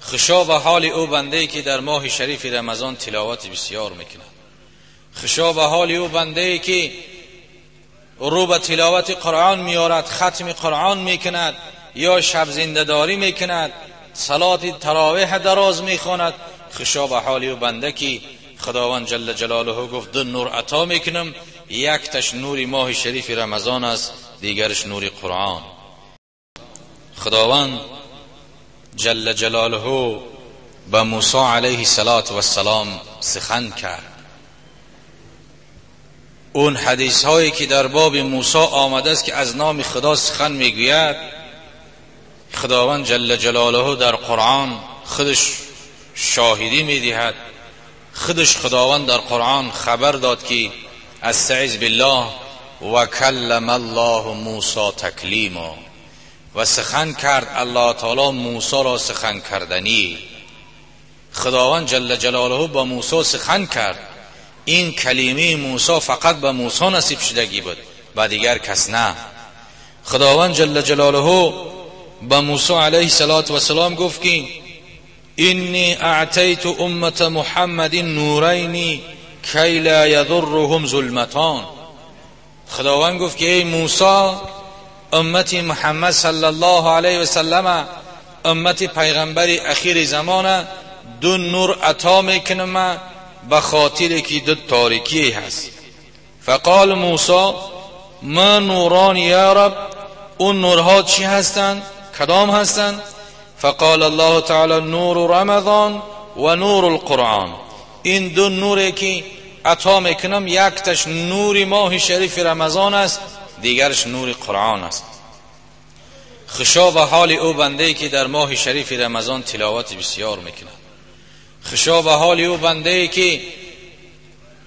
خشا به حال او بنده‌ای که در ماه شریف رمضان تلاوت بسیار میکند. خشا به حال او بنده‌ای که رو به تلاوت قرآن میارد، ختم قرآن میکند یا شب زنده‌داری میکند، صلات تراویح دراز میخواند. خشا به حال او بنده که خداوند جل جلاله گفت دو نور عطا میکنم، یکتش نور ماه شریف رمضان است، دیگرش نور قرآن. خداوند جل جلاله به موسی علیه السلام سخن کرد. اون حدیث هایی که در باب موسی آمده است که از نام خدا سخن میگوید، خداوند جل جلاله در قرآن خودش شاهدی میدهد. خودش خداوند در قرآن خبر داد که استعذ بالله و کلم الله موسی تکلیما، و سخن کرد الله تعالی موسی را سخن کردنی. خداوند جل جلاله با موسی سخن کرد. این کلمه موسی فقط به موسی نصیب شدگی بود، با دیگر کس نه. خداوند جل جلاله با موسی علیه السلام گفت که اینی اعطیت امت محمد نورین کی لا یضرهم ظلمتان. خداوند گفت که ای موسی، امت محمد صلی الله علیه و سلم، امت پیغمبر اخیر زمان، دو نور عطا میکنم به خاطر که دو تاریکی هست. فقال موسی ما نوران یا رب، اون نورها چی هستند؟ کدام هستند؟ فقال الله تعالی نور رمضان و نور القرآن. این دو نوری که عطا میکنم، یکتش نور ماه شریف رمضان است، دیگرش نور قرآن است. خشا به حال او بنده‌ای که در ماه شریف رمضان تلاوت بسیار میکند. خشا به حال او بنده‌ای که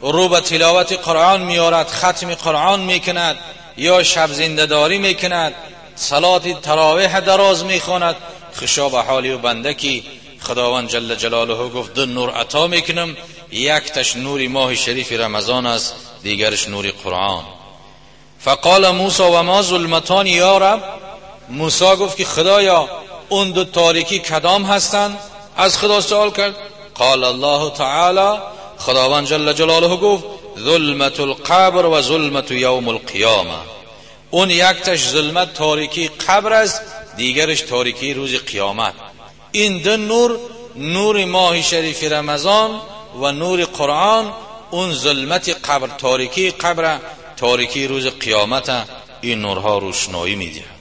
رو به تلاوت قرآن میارد، ختم قرآن میکند یا شب زنده‌داری میکند، صلات تراویح دراز میخواند. خشا به حال او بنده که خداوند جل جلاله گفت دو نور عطا میکنم، یکتش نور ماه شریف رمضان است، دیگرش نور قرآن. فقال موسی و ما ظلمتان یا رب، موسی گفت که خدایا اون دو تاریکی کدام هستند؟ از خدا سوال کرد. قال الله تعالی، خداوند جل جلاله گفت ظلمت القبر و ظلمت یوم القیامه. اون یکتش ظلمت تاریکی قبر است، دیگرش تاریکی روز قیامت. این دو نور، نور ماه شریف رمضان و نور قرآن، اون ظلمت قبر، تاریکی قبر، تاریکی روز قیامت، این نورها روشنایی میدهد.